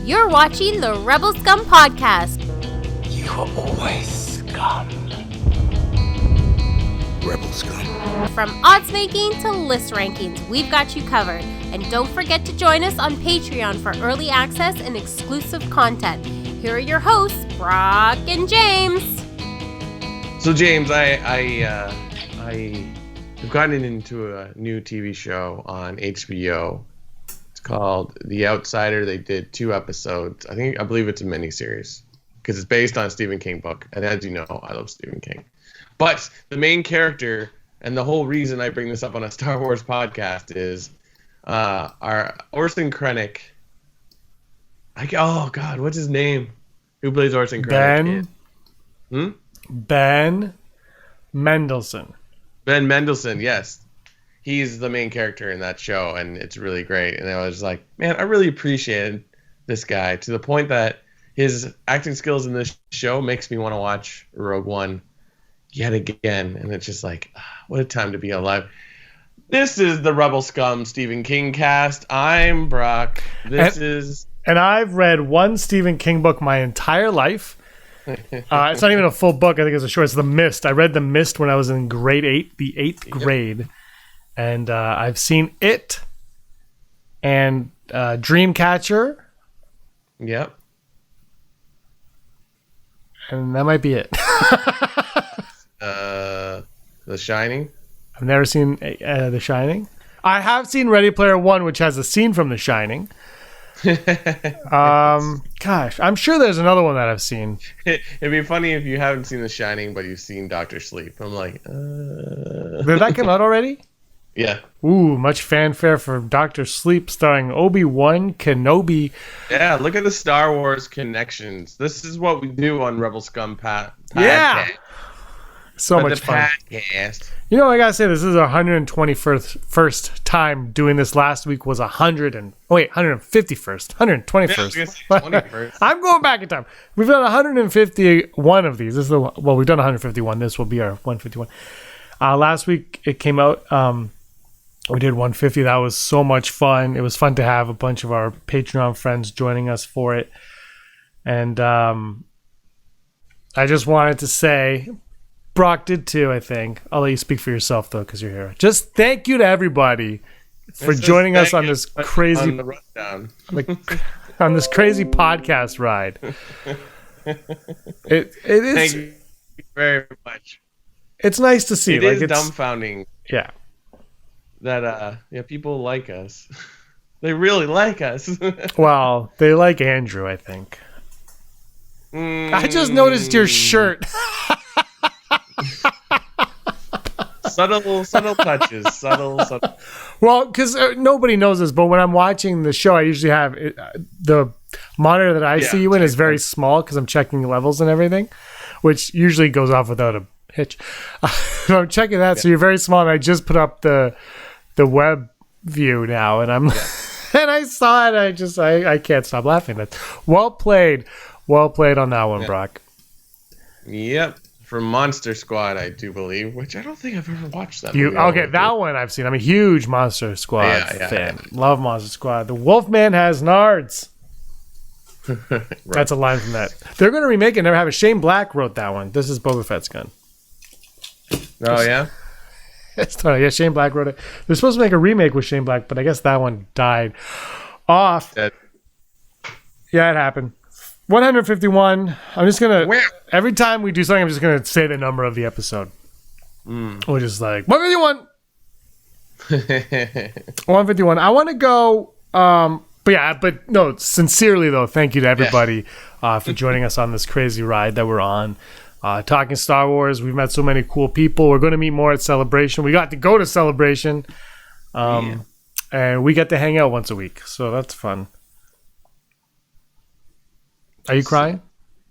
You're watching the Rebel Scum podcast. You are always scum. Rebel Scum. From odds making to list rankings, we've got you covered. And don't forget to join us on Patreon for early access and exclusive content. Here are your hosts, Brock and James. So James, I've gotten into a new TV show on HBO. It's called The Outsider. They did 2 episodes. I believe it's a miniseries because it's based on a Stephen King book. And as you know, I love Stephen King. But the main character, and the whole reason I bring this up on a Star Wars podcast, is our Orson Krennic. Oh God, what's his name? Who plays Orson Krennic? Ben Mendelsohn. Ben Mendelsohn, yes. He's the main character in that show, and it's really great. And I was like, man, I really appreciated this guy to the point that his acting skills in this show makes me want to watch Rogue One yet again. And it's just like, what a time to be alive. This is the Rebel Scum Stephen King cast. I'm Brock. And I've read one Stephen King book my entire life. It's not even a full book. I think it's a short. It's The Mist. I read The Mist when I was in grade 8, the 8th grade. And I've seen It and Dreamcatcher. Yep. And that might be it. The Shining. I've never seen The Shining. I have seen Ready Player One, which has a scene from The Shining. Gosh, I'm sure there's another one that I've seen. It'd be funny if you haven't seen The Shining, but you've seen Dr. Sleep. I'm like, Did that come out already? Yeah. Ooh, much fanfare for Dr. Sleep starring Obi-Wan Kenobi. Yeah, look at the Star Wars connections. This is what we do on Rebel Scum podcast. Yeah. So much fun. Podcast. You know, I gotta say, this is our 121st time doing this. Last week was 151st, 121st. 21st. I'm going back in time. We've done 151 of these. We've done 151. This will be our 151. Last week it came out. We did 150. That was so much fun. It was fun to have a bunch of our Patreon friends joining us for it. And I just wanted to say, Brock did too, I think. I'll let you speak for yourself, though, because you're here. Just thank you to everybody for joining us on this crazy on the rundown. on this crazy podcast ride. It is. Thank you very much. It's nice to see. It is dumbfounding. Yeah. That people like us. They really like us. Well, they like Andrew, I think. I just noticed your shirt. subtle touches. Subtle. Well, because nobody knows this, but when I'm watching the show, I usually have the monitor that I see you in is very small because I'm checking levels and everything, which usually goes off without a hitch. So I'm checking that. So you're very small, and I just put up the web view now, and I'm and I saw it. I can't stop laughing. That's well played on that one, Brock. Yep. From Monster Squad, I do believe, which I don't think I've ever watched that. That one I've seen. I'm a huge Monster Squad fan. Yeah. Love Monster Squad. The Wolfman has nards. Right. That's a line from that. They're going to remake it and never have it. Shane Black wrote that one. This is Boba Fett's gun. Oh, yeah? Yeah, Shane Black wrote it. They're supposed to make a remake with Shane Black, but I guess that one died off. Dead. Yeah, it happened. 151. I'm just going to... Every time we do something, I'm just going to say the number of the episode. We're just like, 151. 151. I want to go... But no, sincerely, though, thank you to everybody for joining us on this crazy ride that we're on. Talking Star Wars. We've met so many cool people. We're going to meet more at Celebration. We got to go to Celebration. And we get to hang out once a week. So that's fun. Are you crying?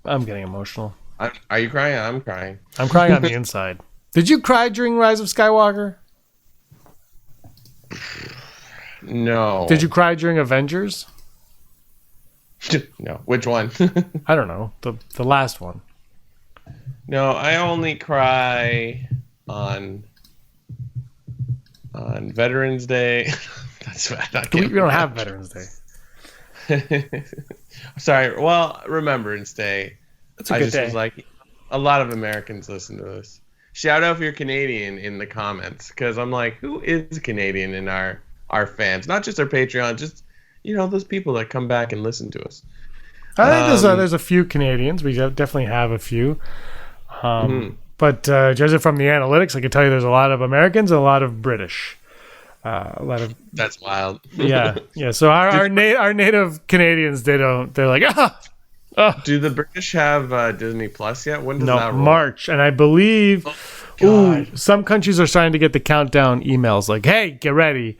I'm getting emotional. Are you crying? I'm crying. I'm crying on the inside. Did you cry during Rise of Skywalker? No. Did you cry during Avengers? No. Which one? I don't know. The last one. No, I only cry on Veterans Day. That's bad. We don't have Veterans Day. Sorry. Well, Remembrance Day. It's a I good just day. was like, a lot of Americans listen to this. Shout out if you're Canadian in the comments, because I'm like, who is Canadian in our fans? Not just our Patreon, just those people that come back and listen to us. I think there's a few Canadians. We definitely have a few. But judging from the analytics, I can tell you there's a lot of Americans and a lot of British. A lot of That's wild. yeah. So our native Canadians, they're like Do the British have Disney Plus yet? When does that roll? March, and I believe God. some countries are starting to get the countdown emails like, hey, get ready,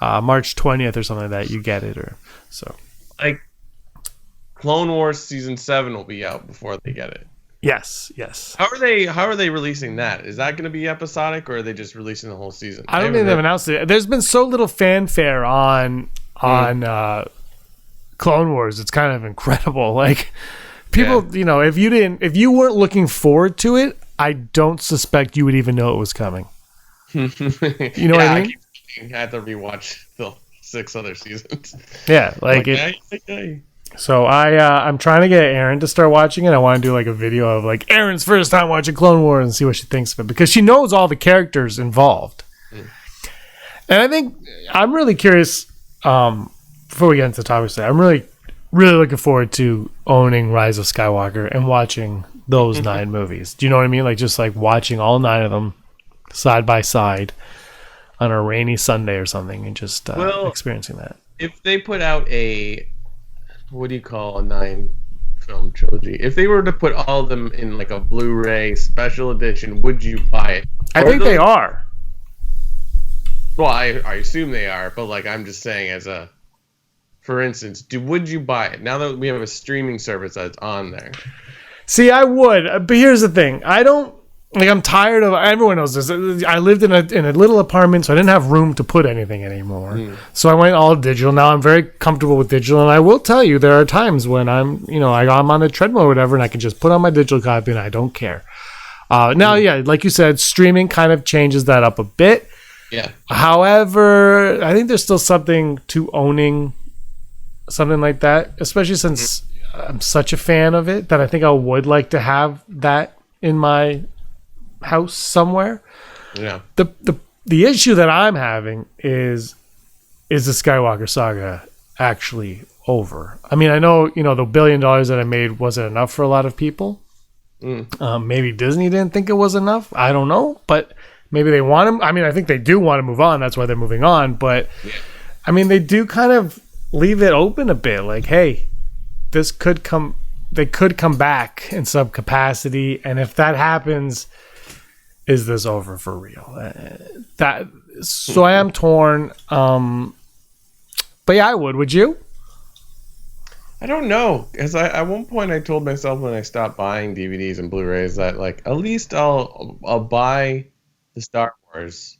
March 20th or something like that. You get it, or so. Like Clone Wars season 7 will be out before they get it. Yes. How are they releasing that? Is that going to be episodic, or are they just releasing the whole season? I don't think they've announced it. There's been so little fanfare on Clone Wars. It's kind of incredible. Like people, if you weren't looking forward to it, I don't suspect you would even know it was coming. You know what I mean? I had to rewatch the 6 other seasons. Yeah, like it. So I'm trying to get Erin to start watching it. I want to do like a video of like Erin's first time watching Clone Wars and see what she thinks of it, because she knows all the characters involved. And I think I'm really curious. Before we get into the topic today, I'm really looking forward to owning Rise of Skywalker and watching those 9 movies. Do you know what I mean? Like just like watching all 9 of them side by side on a rainy Sunday or something, and just experiencing that. If they put out what do you call a 9-film trilogy? If they were to put all of them in like a Blu-ray special edition, would you buy it? I think they are. Well, I assume they are, but like I'm just saying for instance, would you buy it now that we have a streaming service that's on there? See, I would, but here's the thing: I'm tired of. Everyone knows this. I lived in a little apartment, so I didn't have room to put anything anymore. So I went all digital. Now I'm very comfortable with digital, and I will tell you, there are times when I'm on the treadmill or whatever, and I can just put on my digital copy, and I don't care. Now, yeah, like you said, streaming kind of changes that up a bit. Yeah. However, I think there's still something to owning something like that, especially since I'm such a fan of it that I think I would like to have that in my house somewhere. Yeah. The issue that I'm having is the Skywalker saga actually over? I mean, I know, the $1 billion that I made wasn't enough for a lot of people. Maybe Disney didn't think it was enough. I don't know, but maybe they want to. I mean, I think they do want to move on. That's why they're moving on. But I mean, they do kind of leave it open a bit. Like, hey, they could come back in some capacity, and if that happens, is this over for real? So I am torn. But yeah, I would. Would you? I don't know, because at one point I told myself when I stopped buying DVDs and Blu-rays that like at least I'll buy the Star Wars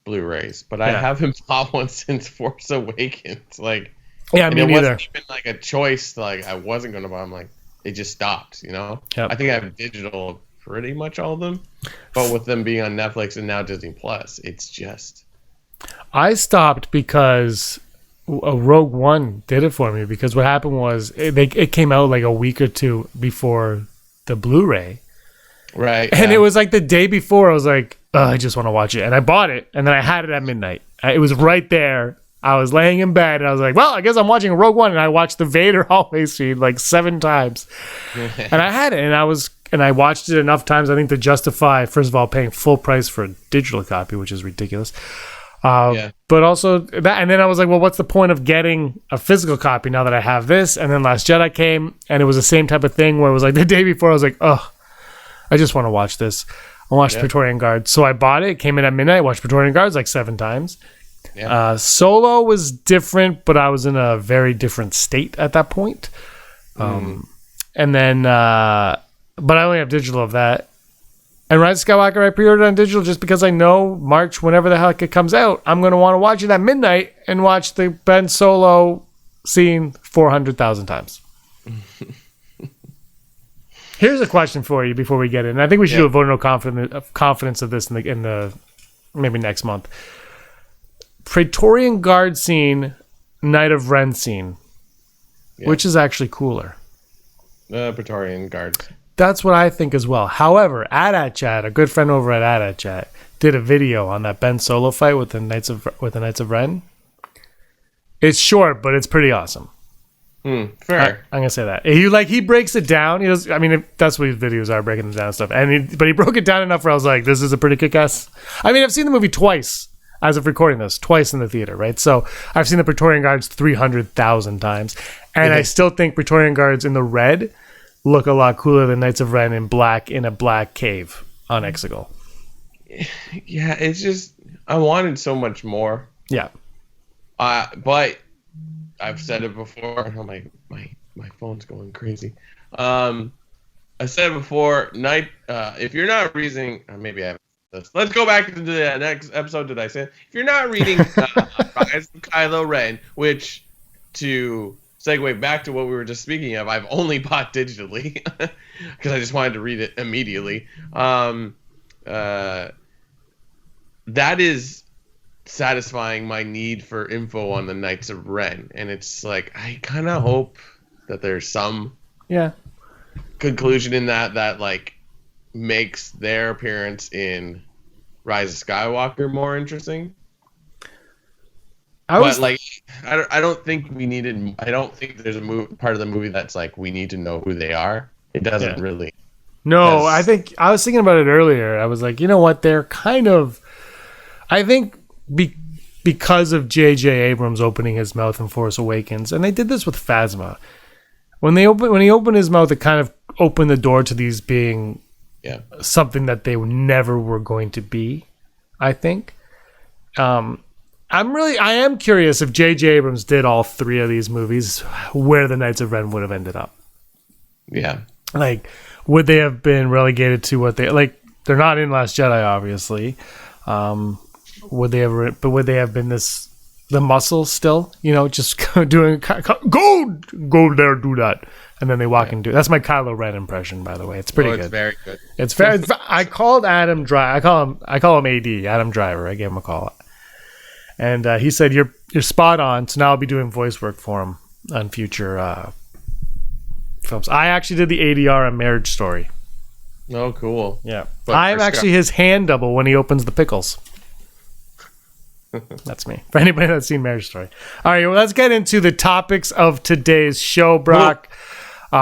Blu-rays, but I haven't bought one since Force Awakens. Like, yeah, me it neither. wasn't even like a choice. Like I wasn't gonna buy them. Like it just stopped. Yep. I think I have digital pretty much all of them, but with them being on Netflix and now Disney Plus, it's just. I stopped because Rogue One did it for me, because what happened was it came out like a week or two before the Blu-ray. Right. And it was like the day before, I was like, I just want to watch it. And I bought it, and then I had it at midnight. It was right there. I was laying in bed, and I was like, well, I guess I'm watching Rogue One. And I watched the Vader hallway scene like 7 times. And I had it, and I watched it enough times, I think, to justify, first of all, paying full price for a digital copy, which is ridiculous. But also that, and then I was like, well, what's the point of getting a physical copy now that I have this? And then Last Jedi came, and it was the same type of thing where it was like the day before, I was like, oh, I just want to watch this. I watched Praetorian Guard. So I bought it. It came in at midnight. I watched Praetorian Guards like 7 times. Solo was different, but I was in a very different state at that point. And then, but I only have digital of that. And Rise of Skywalker, I pre-ordered on digital just because I know March, whenever the heck it comes out, I'm going to want to watch it at midnight and watch the Ben Solo scene 400,000 times. Here's a question for you before we get in. I think we should do a vote of confidence of this in the maybe next month. Praetorian Guard scene Knight of Ren scene, Yeah. which is actually cooler. Praetorian Guards. That's what I think as well. However, AdAtChat, a good friend over at AdAtChat, did a video on that Ben Solo fight with the Knights of Ren. It's short, but it's pretty awesome. Fair. I'm gonna say that he breaks it down. He does. I mean, that's what his videos are, breaking it down and stuff. But he broke it down enough where I was like, this is a pretty kick-ass. I mean, I've seen the movie twice as of recording this, twice in the theater, right? So I've seen the Praetorian Guards 300,000 times, and I still think Praetorian Guards in the red look a lot cooler than Knights of Ren in black in a black cave on Exegol. Yeah, it's just I wanted so much more. Yeah. But I've said it before. Oh, my phone's going crazy. I said it before. If you're not reading, maybe I haven't. Let's go back to the next episode. Did I say? If you're not reading Rise of Kylo Ren, which to segue back to what we were just speaking of, I've only bought digitally because I just wanted to read it immediately. That is satisfying my need for info on the Knights of Ren, and it's like I kind of hope that there's some conclusion in that like makes their appearance in Rise of Skywalker more interesting. I don't think we needed. I don't think there's a part of the movie that's like we need to know who they are. It doesn't really. No, I think I was thinking about it earlier. I was like, you know what? They're kind of. I think because of J.J. Abrams opening his mouth in Force Awakens, and they did this with Phasma. When he opened his mouth, it kind of opened the door to these being something that they never were going to be. I think. I am curious if J.J. Abrams did all three of these movies, where the Knights of Ren would have ended up. Yeah. Like, would they have been relegated to what they like? They're not in Last Jedi, obviously. Would they have been the muscle still? You know, just doing go there, do that, and then they walk and do. That's my Kylo Ren impression, by the way. It's pretty good. It's very good. It's very. I called Adam Driver. I call him AD, Adam Driver. I gave him a call, and he said you're spot on. So now I'll be doing voice work for him on future films. I actually did the ADR on Marriage Story. Oh, cool. Yeah. I'm actually his hand double when he opens the pickles. That's me. For anybody that's seen Marriage Story. All right, well, let's get into the topics of today's show, Brock,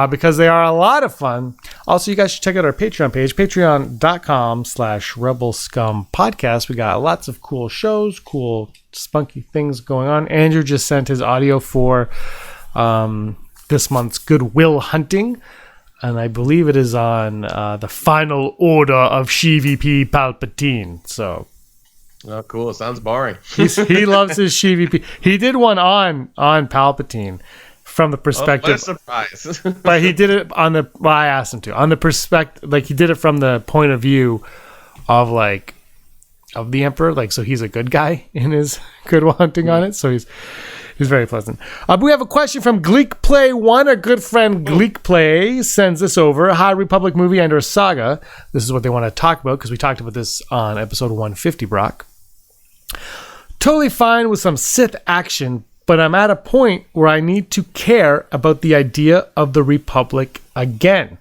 because they are a lot of fun. Also, you guys should check out our Patreon page, patreon.com/Rebel Scum Podcast. We got lots of cool shows, cool, spunky things going on. Andrew just sent his audio for this month's Good Will Hunting. And I believe it is on the final order of SheVP Palpatine. So, oh, cool! Sounds boring. he loves his SheVP. He did one on Palpatine from the perspective. What a surprise! But he did it on the. Well, I asked him to on the perspective. Like he did it from the point of view of the Emperor. Like so, he's a good guy in his Good Will Hunting on it. So he's very pleasant. We have a question from Gleek Play 1. Our good friend Gleek Play sends this over. High Republic movie and or saga. This is what they want to talk about because we talked about this on episode 150, Brock. Totally fine with some Sith action, but I'm at a point where I need to care about the idea of the Republic again.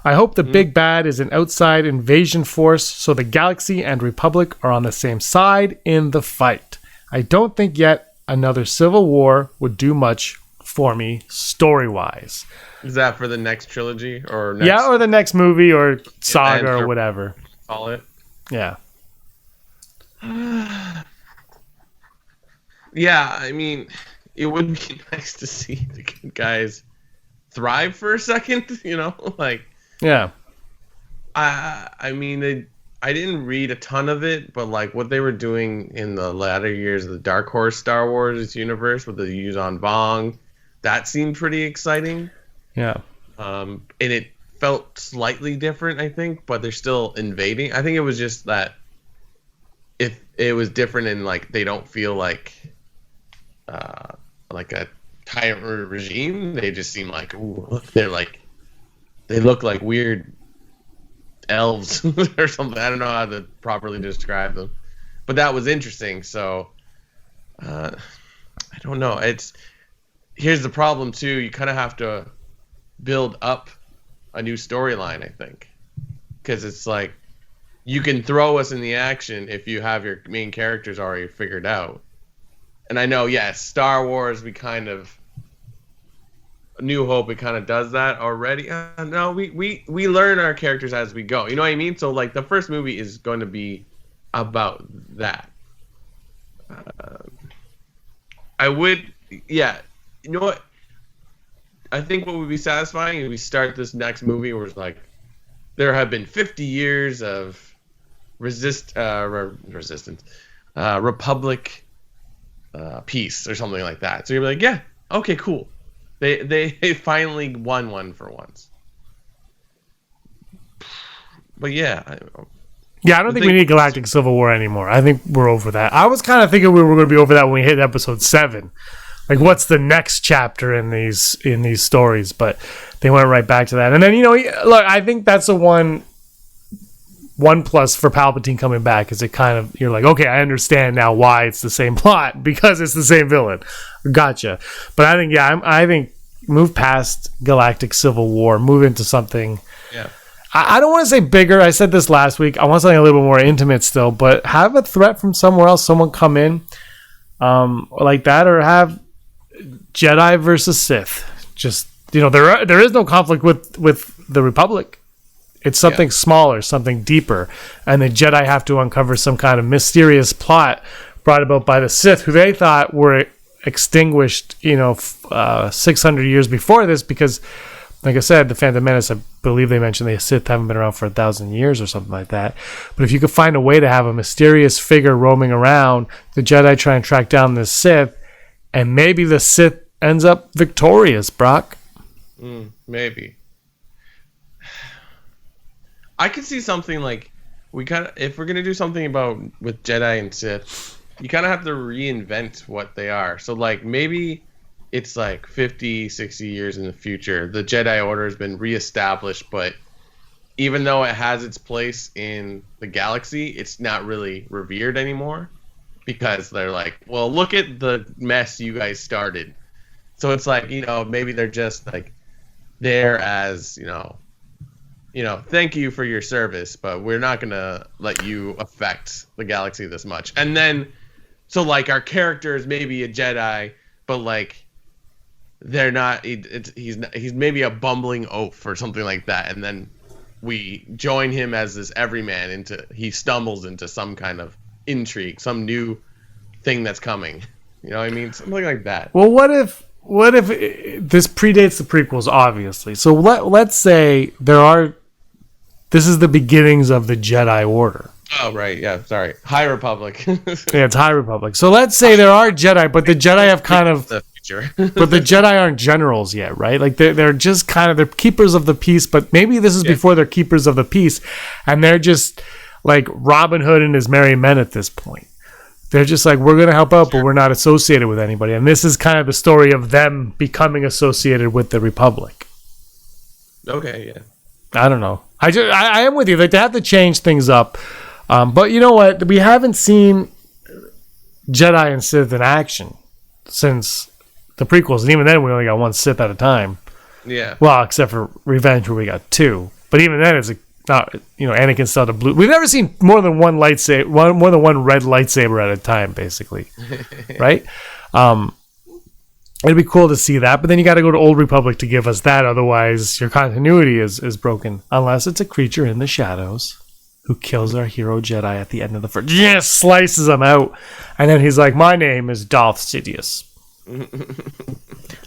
I hope the big bad is an outside invasion force so the galaxy and Republic are on the same side in the fight. I don't think yet another Civil War would do much for me story-wise. Is that for the next trilogy or next? Yeah, or the next movie or saga or whatever. Call it. Yeah. Yeah, I mean, it would be nice to see the good guys thrive for a second, you know? Like, yeah. I mean, I didn't read a ton of it, but like what they were doing in the latter years of the Dark Horse Star Wars universe with the Yuuzhan Vong, that seemed pretty exciting. Yeah. And it felt slightly different, I think, but they're still invading. I think it was just that if it was different and like they don't feel like a tyrant regime, they just seem like, ooh, they look like weird elves or something. I don't know how to properly describe them, but that was interesting. So I don't know. Here's the problem too. You kind of have to build up a new storyline, I think, because it's like you can throw us in the action if you have your main characters already figured out. And I know, yes, Star Wars, New Hope, it kind of does that already. No, we learn our characters as we go. You know what I mean? So like the first movie is going to be about that. Yeah. You know what? I think what would be satisfying is we start this next movie where it's like there have been 50 years of resistance, Republic peace or something like that. So you're like, yeah, okay, cool. They finally won one for once. But yeah. I don't think we need Galactic Civil War anymore. I think we're over that. I was kind of thinking we were going to be over that when we hit episode 7. Like, what's the next chapter in these stories? But they went right back to that. And then, look, I think that's a one plus for Palpatine coming back is it kind of, you're like, okay, I understand now why it's the same plot because it's the same villain. Gotcha. But I think, I think move past Galactic Civil War, move into something. Yeah. I don't want to say bigger. I said this last week. I want something a little bit more intimate still, but have a threat from somewhere else, someone come in like that, or have Jedi versus Sith. Just, there is no conflict with the Republic. It's something smaller, something deeper, and the Jedi have to uncover some kind of mysterious plot brought about by the Sith, who they thought were extinguished, 600 years before this, because, like I said, the Phantom Menace, I believe they mentioned the Sith haven't been around for 1,000 years or something like that. But if you could find a way to have a mysterious figure roaming around, the Jedi try and track down the Sith, and maybe the Sith ends up victorious, Brock. Maybe. I could see something like if we're gonna do something with Jedi and Sith, you kind of have to reinvent what they are. So like maybe it's like 50, 60 years in the future, the Jedi Order has been reestablished, but even though it has its place in the galaxy, it's not really revered anymore because they're like, well, look at the mess you guys started. So it's like, maybe they're just like there as, thank you for your service, but we're not going to let you affect the galaxy this much. And then, so like our character is maybe a Jedi, but like they're not, he's maybe a bumbling oaf or something like that. And then we join him as this everyman he stumbles into some kind of intrigue, some new thing that's coming. You know what I mean? Something like that. Well, what if this predates the prequels, obviously? So let's say this is the beginnings of the Jedi Order. Oh, right. Yeah, sorry. High Republic. Yeah, it's High Republic. So let's say there are Jedi, but the Jedi have kind of... the future. But the Jedi aren't generals yet, right? Like, they're just kind of... They're keepers of the peace, but maybe this is before they're keepers of the peace, and they're just like Robin Hood and his merry men at this point. They're just like, we're going to help out, but we're not associated with anybody. And this is kind of the story of them becoming associated with the Republic. Okay, yeah. I don't know. I am with you. Like, they have to change things up. But you know what? We haven't seen Jedi and Sith in action since the prequels. And even then, we only got one Sith at a time. Yeah. Well, except for Revenge, where we got 2. But even then, it's not, Anakin still had a blue. We've never seen more than one lightsaber, more than one red lightsaber at a time, basically. Right? It'd be cool to see that, but then you got to go to Old Republic to give us that. Otherwise, your continuity is broken. Unless it's a creature in the shadows who kills our hero Jedi at the end of the first. Yes, slices him out, and then he's like, "My name is Darth Sidious."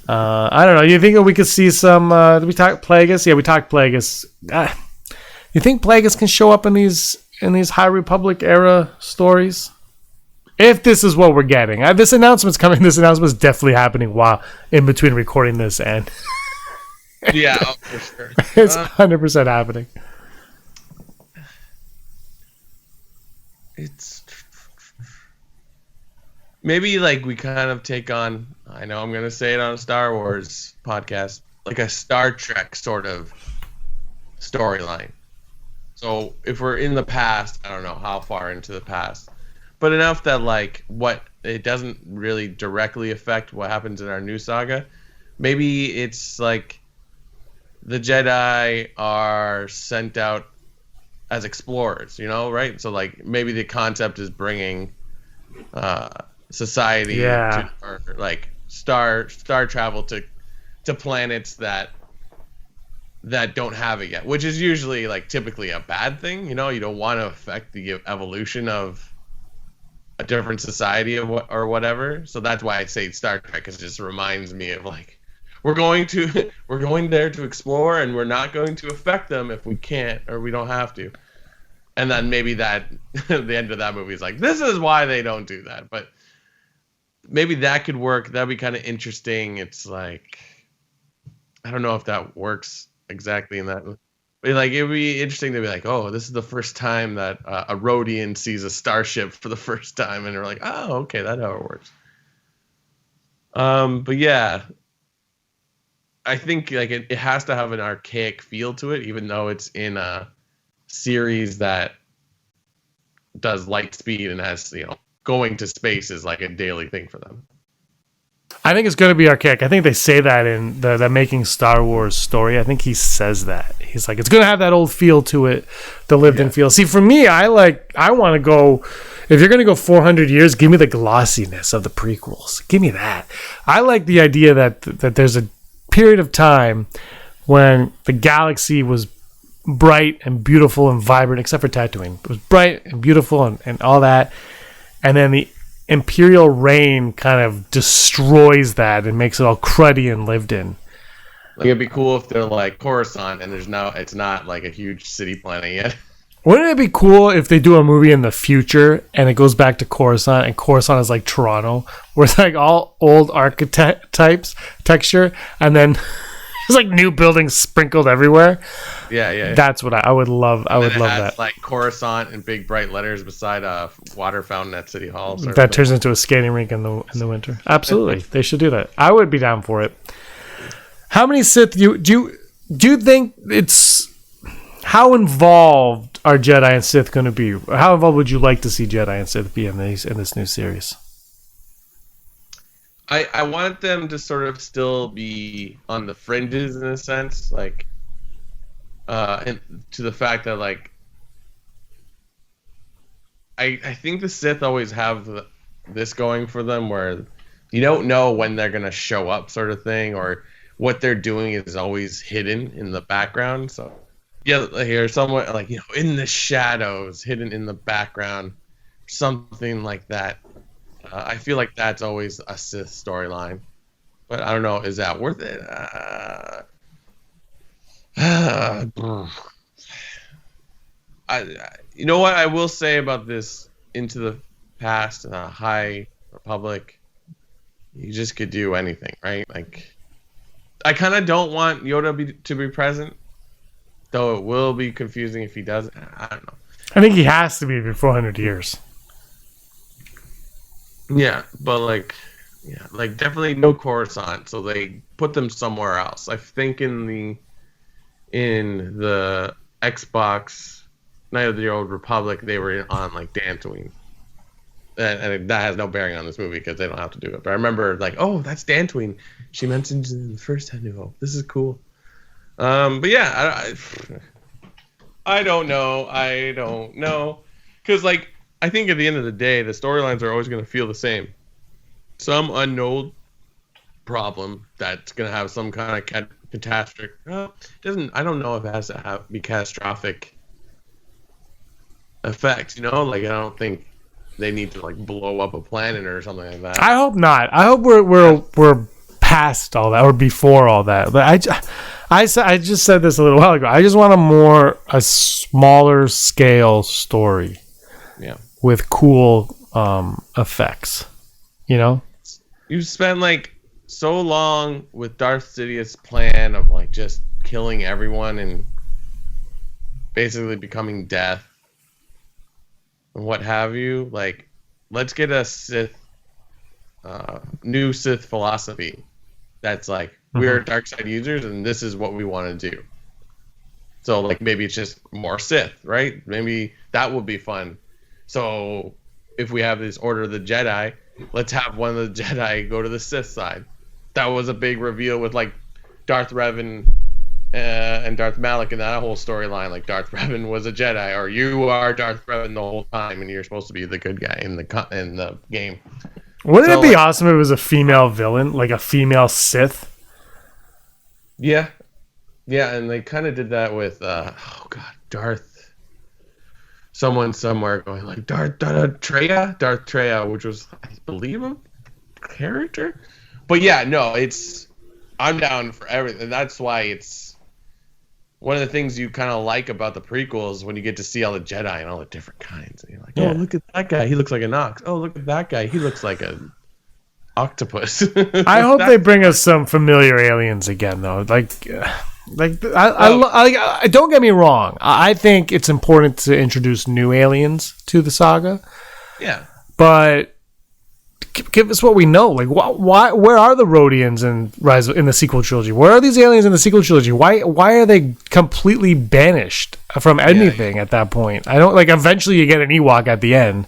I don't know. You think we could see some? Did we talk Plagueis? Yeah, we talked Plagueis. You think Plagueis can show up in these High Republic era stories? If this is what we're getting. This announcement's coming. This announcement's definitely happening while in between recording this and... Yeah, for sure. It's 100% happening. It's... Maybe, like, we kind of take on... I know I'm going to say it on a Star Wars podcast. Like a Star Trek sort of storyline. So, if we're in the past, I don't know how far into the past... But enough that, like, what it doesn't really directly affect what happens in our new saga. Maybe it's like the Jedi are sent out as explorers, right? So like maybe the concept is bringing society to, or like star travel to planets that don't have it yet, which is usually like typically a bad thing. You don't want to affect the evolution of a different society or whatever. So that's why I say Star Trek, because it just reminds me of like we're going there to explore, and we're not going to affect them if we can't or we don't have to. And then maybe that the end of that movie is like, this is why they don't do that. But maybe that could work. That'd be kind of interesting. It's like, I don't know if that works exactly in that. But like, it'd be interesting to be like, oh, this is the first time that a Rhodian sees a starship for the first time, and they're like, oh, okay, that's how it works. But yeah, I think like it has to have an archaic feel to it, even though it's in a series that does light speed and has, going to space is like a daily thing for them. I think it's going to be archaic. I think they say that in the Making Star Wars story. I think he says that. He's like, it's going to have that old feel to it, the lived-in feel. See, for me, I want to go, if you're going to go 400 years, give me the glossiness of the prequels. Give me that. I like the idea that there's a period of time when the galaxy was bright and beautiful and vibrant, except for Tatooine. It was bright and beautiful and all that. And then the Imperial reign kind of destroys that and makes it all cruddy and lived in. Like, it'd be cool if they're like Coruscant and it's not like a huge city planet yet. Wouldn't it be cool if they do a movie in the future and it goes back to Coruscant, and Coruscant is like Toronto, where it's like all old archetypes, texture, and then there's like new buildings sprinkled everywhere. Yeah. That's what I would love. I would love that. Like Coruscant in big bright letters beside a water fountain at City Hall. That turns into a skating rink in the winter. Absolutely, they should do that. I would be down for it. How many Sith do you think it's? How involved are Jedi and Sith going to be? How involved would you like to see Jedi and Sith be in this new series? I want them to sort of still be on the fringes in a sense, like, and to the fact that like, I think the Sith always have this going for them, where you don't know when they're gonna show up, sort of thing, or what they're doing is always hidden in the background. So yeah, here somewhere like in the shadows, hidden in the background, something like that. I feel like that's always a Sith storyline, but I don't know. Is that worth it? You know what I will say about this Into the Past and High Republic? You just could do anything, right? Like, I kind of don't want Yoda to be present, though it will be confusing if he doesn't. I don't know. I think he has to be for 400 years. Yeah, but like definitely no Coruscant, so they put them somewhere else. I think in the Xbox Night of the Old Republic, they were on like Dantooine, and that has no bearing on this movie because they don't have to do it. But I remember like, oh, that's Dantooine. She mentioned in the first A New Hope. This is cool. But yeah, I don't know, because like, I think at the end of the day, the storylines are always going to feel the same. Some unknown problem that's going to have some kind of catastrophic. I don't know if it has to be catastrophic effects. Like, I don't think they need to like blow up a planet or something like that. I hope not. I hope we're past all that or before all that. But I just said this a little while ago. I just want a smaller scale story. Yeah. With cool effects, You spent like so long with Darth Sidious' plan of like just killing everyone and basically becoming death and what have you. Like, let's get a new Sith philosophy that's like, we're dark side users and this is what we want to do. So like, maybe it's just more Sith, right? Maybe that would be fun. So if we have this Order of the Jedi, let's have one of the Jedi go to the Sith side. That was a big reveal with like Darth Revan and Darth Malak and that whole storyline. Like Darth Revan was a Jedi, or you are Darth Revan the whole time, and you're supposed to be the good guy in the game. Wouldn't it be awesome if it was a female villain, like a female Sith? Yeah, and they kind of did that with Darth. Someone somewhere going like Darth Treya, which was, I believe, a character. But yeah, no, I'm down for everything. That's why it's one of the things you kind of like about the prequels when you get to see all the Jedi and all the different kinds. And you're like, oh, look at that guy, he looks like an ox. Oh, look at that guy, he looks like an octopus. I hope they bring us some familiar aliens again, though. I don't get me wrong. I think it's important to introduce new aliens to the saga. Yeah, but give us what we know. Like, why? Where are the Rhodians in the sequel trilogy? Where are these aliens in the sequel trilogy? Why are they completely banished from anything at that point? I don't like. Eventually, you get an Ewok at the end.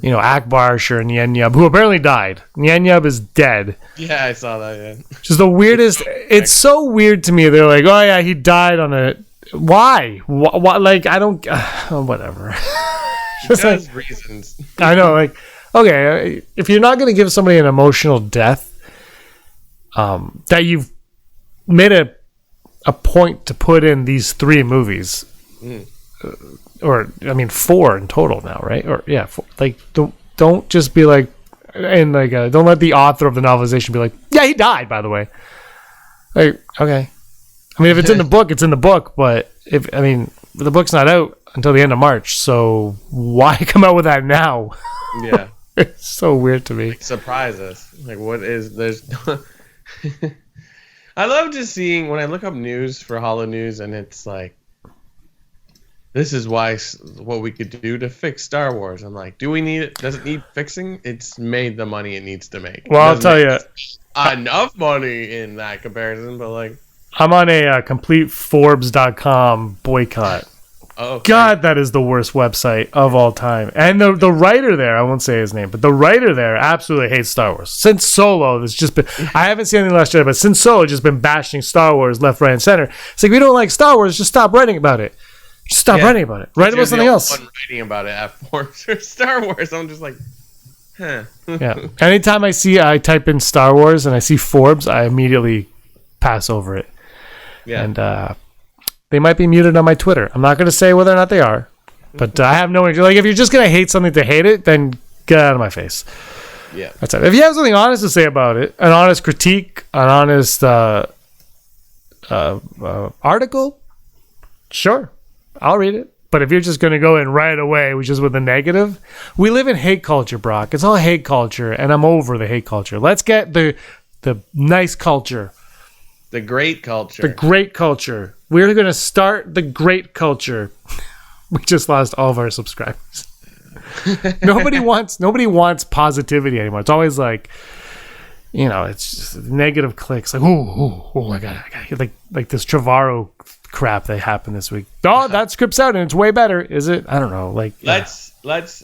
You know, Akbar, sure, and Yen-Yub, who apparently died. Yen-Yub is dead. Yeah, I saw that, yeah. Just the weirdest. It's so weird to me. They're like, oh, yeah, he died on a... Why? Like, I don't... whatever. Just like reasons. I know, like, okay, if you're not going to give somebody an emotional death, that you've made a point to put in these 3 movies... or I mean 4 in total now, right? Or yeah, 4. Like don't just be like, and like don't let the author of the novelization be like, yeah, he died, by the way. Like, okay, I mean if it's in the book, it's in the book, but the book's not out until the end of March, so why come out with that now? Yeah, it's so weird to me. Like, surprise us. Like, what is there's? I love just seeing when I look up news for Holo News, and it's like, this is what we could do to fix Star Wars. I'm like, do we need it? Does it need fixing? It's made the money it needs to make. Well, I'll tell you, enough money in that comparison, but like, I'm on a CompleteForbes.com boycott. Oh God, that is the worst website of all time. And the writer there, I won't say his name, but the writer there absolutely hates Star Wars. Since Solo, there's just been, I haven't seen any Last Jedi, but since Solo, just been bashing Star Wars left, right, and center. It's like, we don't like Star Wars, just stop writing about it. Just stop writing about it. Write about something else. One writing about it at Forbes or Star Wars. I'm just like, huh. Yeah. Anytime I type in Star Wars and I see Forbes, I immediately pass over it. Yeah. And they might be muted on my Twitter. I'm not going to say whether or not they are, but I have no idea. Like, if you're just going to hate something to hate it, then get out of my face. Yeah. That's it. If you have something honest to say about it, an honest critique, an honest article, sure. I'll read it. But if you're just going to go in right away, which is with a negative, we live in hate culture, Brock. It's all hate culture, and I'm over the hate culture. Let's get the nice culture. The great culture. The great culture. We're going to start the great culture. We just lost all of our subscribers. Nobody wants positivity anymore. It's always like, you know, it's just negative clicks. Like, oh, I got like this Trevorrow crap that happened this week. Oh, that script's out and it's way better. Is it? I don't know. Like, let's.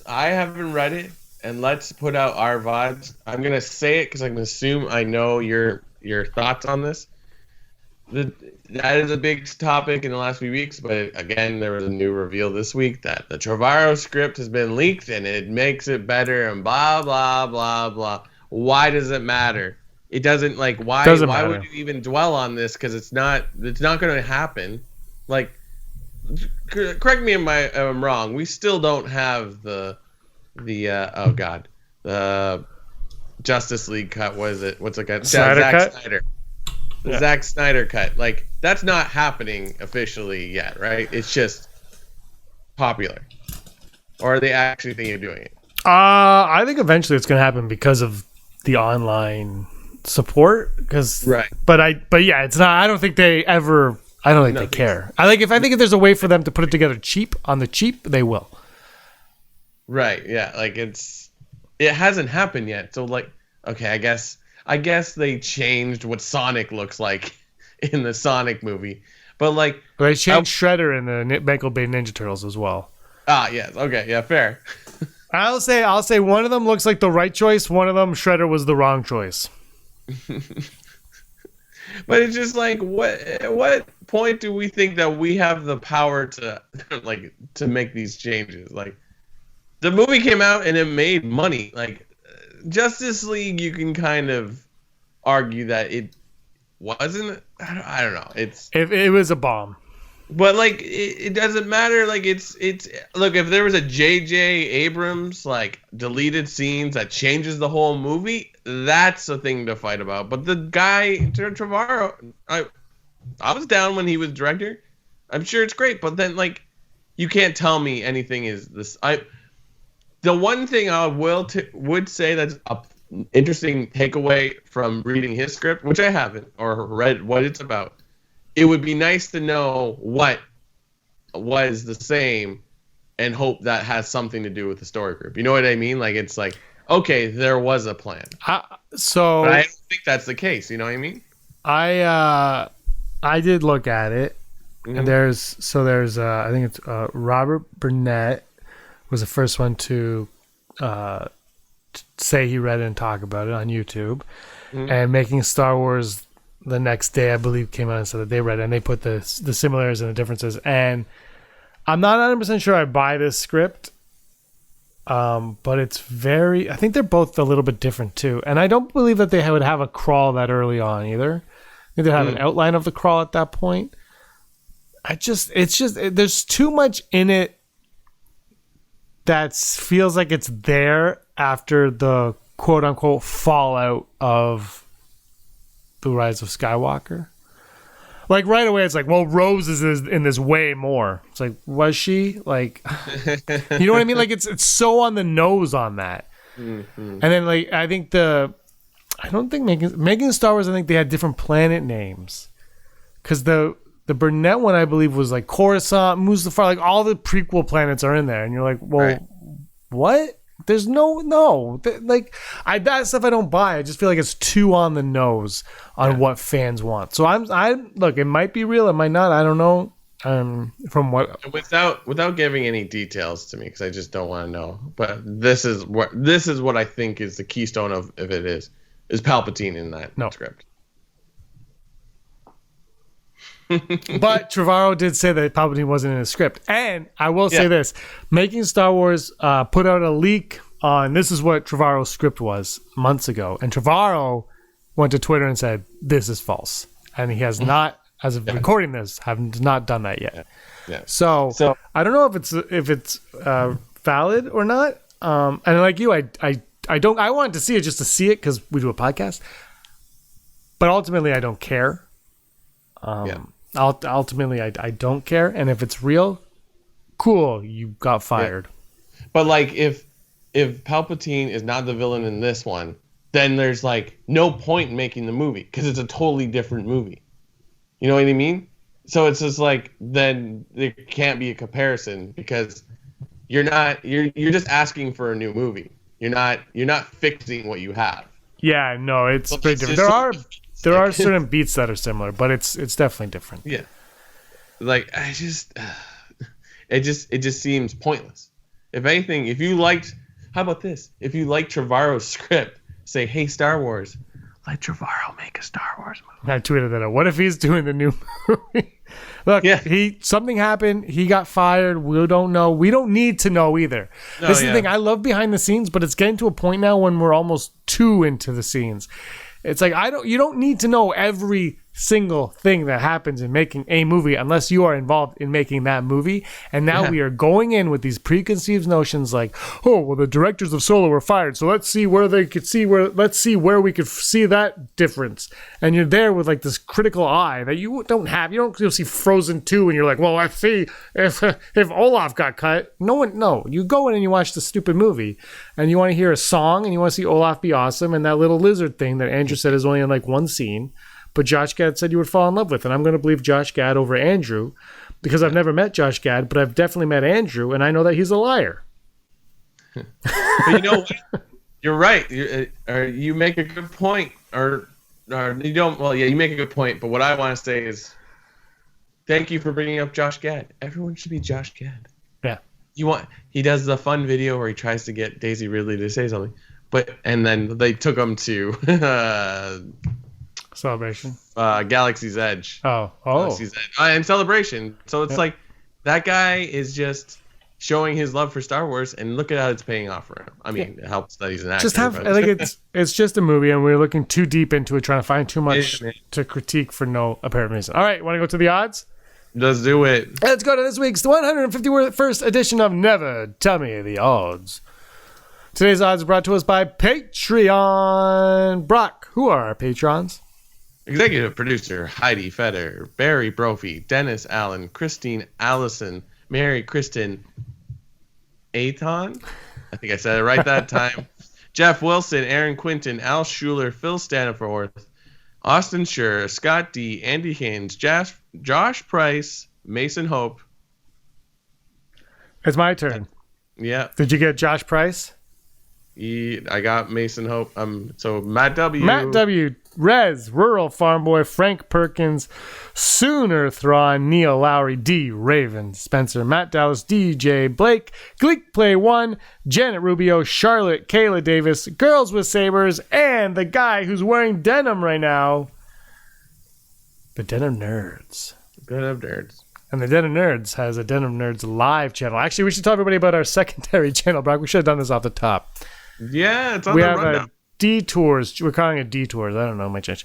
I haven't read it, and let's put out our vibes. I'm gonna say it because I can assume I know your thoughts on this. That is a big topic in the last few weeks, but again, there was a new reveal this week that the Trevorrow script has been leaked and it makes it better and blah blah blah blah. Why does it matter? It doesn't, like, why would you even dwell on this? Because it's not going to happen. Like, correct me if I'm wrong. We still don't have the Justice League cut. What is it? What's it called? Zack Snyder. The Zack Snyder cut. Like, that's not happening officially yet, right? It's just popular. Or are they actually thinking of doing it? I think eventually it's going to happen because of the online support, right, but yeah, it's not. I don't think they ever. I don't think they care. I think if there's a way for them to put it together on the cheap, they will. Right. Yeah. Like, it hasn't happened yet. So, like, okay, I guess they changed what Sonic looks like in the Sonic movie, but like they changed Shredder in the Michael Bay Ninja Turtles as well. Ah, yes. Okay. Yeah. Fair. I'll say one of them looks like the right choice. One of them, Shredder, was the wrong choice. But it's just like, what point do we think that we have the power to to make these changes? Like, the movie came out and it made money. Like, Justice League, you can kind of argue that it wasn't. I don't know. It was a bomb. But like it doesn't matter. Like it's look, if there was a J.J. Abrams like deleted scenes that changes the whole movie, that's a thing to fight about. But the guy Trevorrow, I was down when he was director. I'm sure it's great, but then like you can't tell me anything is this. The one thing I would say that's a interesting takeaway from reading his script, which I haven't or read what it's about. It would be nice to know what was the same and hope that has something to do with the story group. You know what I mean? Like, it's like, okay, there was a plan. But I don't think that's the case. You know what I mean? I did look at it. Mm-hmm. And there's I think it's Robert Burnett was the first one to say he read it and talk about it on YouTube. Mm-hmm. And Making Star Wars the next day, I believe, came out and said that they read it and they put the similarities and the differences. And I'm not 100% sure I buy this script, but it's I think they're both a little bit different too. And I don't believe that they would have a crawl that early on either. I think they have an outline of the crawl at that point. There's too much in it that feels like it's there after the quote unquote fallout of The Rise of Skywalker. Like right away it's like, well, Rose is in this way more. It's like, was she? Like, you know what I mean? Like it's so on the nose on that. Mm-hmm. And then like I don't think making Star Wars, I think they had different planet names. Cause the Burnett one I believe was like Coruscant, Mustafar, like all the prequel planets are in there. And you're like, well, right. What? There's no that stuff I don't buy. I just feel like it's too on the nose on what fans want. So I look, it might be real, it might not. I don't know. From what without giving any details to me, because I just don't want to know. But this is what I think is the keystone of if it is Palpatine in that script. But Trevorrow did say that Palpatine wasn't in his script. And I will say this. Making Star Wars put out a leak on this is what Trevorrow's script was months ago. And Trevorrow went to Twitter and said, this is false. And he has not, as of recording this, have not done that yet. Yeah. So I don't know if it's valid or not. And like you, I wanted to see it just to see it because we do a podcast. But ultimately, I don't care. Ultimately, I don't care, and if it's real, cool, you got fired. Yeah. But like, if Palpatine is not the villain in this one, then there's like no point in making the movie because it's a totally different movie. You know what I mean? So it's just like then there can't be a comparison because you're just asking for a new movie. You're not fixing what you have. Yeah, no, it's pretty different. There are certain beats that are similar, but it's definitely different. Yeah. Like it just seems pointless. If anything, how about this? If you like Trevorrow's script, say, hey, Star Wars, let Trevorrow make a Star Wars movie. I tweeted that out. What if he's doing the new movie? Look, something happened. He got fired. We don't know. We don't need to know either. This is the thing. I love behind the scenes, but it's getting to a point now when we're almost too into the scenes. It's like you don't need to know every single thing that happens in making a movie unless you are involved in making that movie. And now we are going in with these preconceived notions like, oh, well, the directors of Solo were fired, so let's see where we could see that difference. And you're there with like this critical eye that you don't have. You don't see Frozen 2 and you're like, well, let's see if Olaf got cut. No, you go in and you watch the stupid movie and you want to hear a song and you want to see Olaf be awesome and that little lizard thing that Andrew said is only in like one scene. But Josh Gad said you would fall in love with. And I'm going to believe Josh Gad over Andrew because I've never met Josh Gad, but I've definitely met Andrew, and I know that he's a liar. But you know what? You're right. You make a good point. Or you don't. Well, yeah, you make a good point. But what I want to say is thank you for bringing up Josh Gad. Everyone should be Josh Gad. Yeah. he does the fun video where he tries to get Daisy Ridley to say something, and then they took him to Celebration. Galaxy's Edge. Galaxy's Edge. And Celebration. So it's like that guy is just showing his love for Star Wars, and look at how it's paying off for him. I mean, it helps that he's an actor. It's just a movie, and we're looking too deep into it, trying to find too much to critique for no apparent reason. All right, want to go to the odds? Let's do it. Let's go to this week's 151st edition of Never Tell Me the Odds. Today's odds are brought to us by Patreon. Brock, who are our patrons? Executive producer Heidi Feder, Barry Brophy, Dennis Allen, Christine Allison, Mary Kristen Aton. I think I said it right that time. Jeff Wilson, Aaron Quinton, Al Schuler, Phil Staniforth, Austin Schur, Scott D, Andy Haynes, Josh Price, Mason Hope. It's my turn. Yeah. Did you get Josh Price? I got Mason Hope. So Matt W. Matt W. Rez, Rural Farm Boy, Frank Perkins, Sooner Thrawn, Neil Lowry, D. Raven, Spencer, Matt Dallas, DJ Blake, Gleek Play 1, Janet Rubio, Charlotte, Kayla Davis, Girls with Sabers, and the guy who's wearing denim right now, the Denim Nerds. Denim Nerds. And the Denim Nerds has a Denim Nerds live channel. Actually, we should tell everybody about our secondary channel, Brock. We should have done this off the top. Yeah, it's on the rundown. Detours. We're calling it detours. I don't know, my change.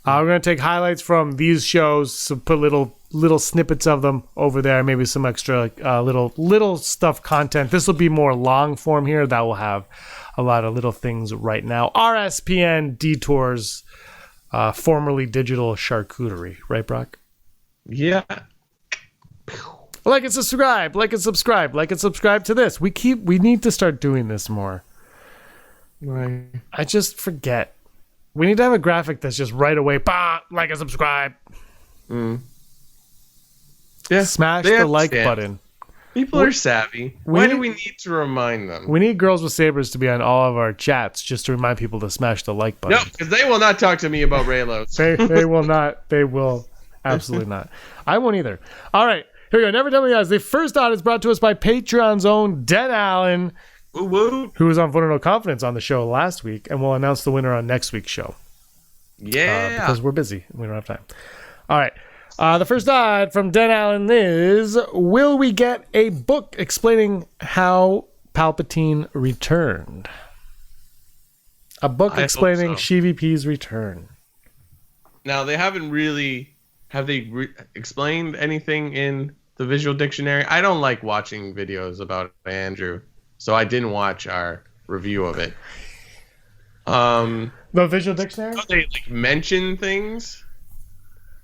We're going to take highlights from these shows, so put little snippets of them over there, maybe some extra little stuff content. This will be more long form here. That will have a lot of little things right now. RSPN Detours, formerly Digital Charcuterie. Right, Brock? Yeah. Like and subscribe. Like and subscribe. Like and subscribe to this. We need to start doing this more. Right. I just forget. We need to have a graphic that's just right away. Bah, like and subscribe. Yeah. Smash the like button. People are savvy. Why do we need to remind them? We need Girls with Sabers to be on all of our chats just to remind people to smash the like button. No, because they will not talk to me about Raylos. They will not. They will absolutely not. I won't either. All right. Here we go. Never Tell Me Odds. The first odd is brought to us by Patreon's own Den Allen. Woo-woo. Who was on Vote No Confidence on the show last week, and we'll announce the winner on next week's show. Yeah. Because we're busy. We don't have time. All right. The first odd from Den Allen is, will we get a book explaining how Palpatine returned? A book explaining SheVP's return. Now, they haven't really... Have they explained anything in the visual dictionary? I don't like watching videos about Andrew, so I didn't watch our review of it. The visual dictionary? They mention things,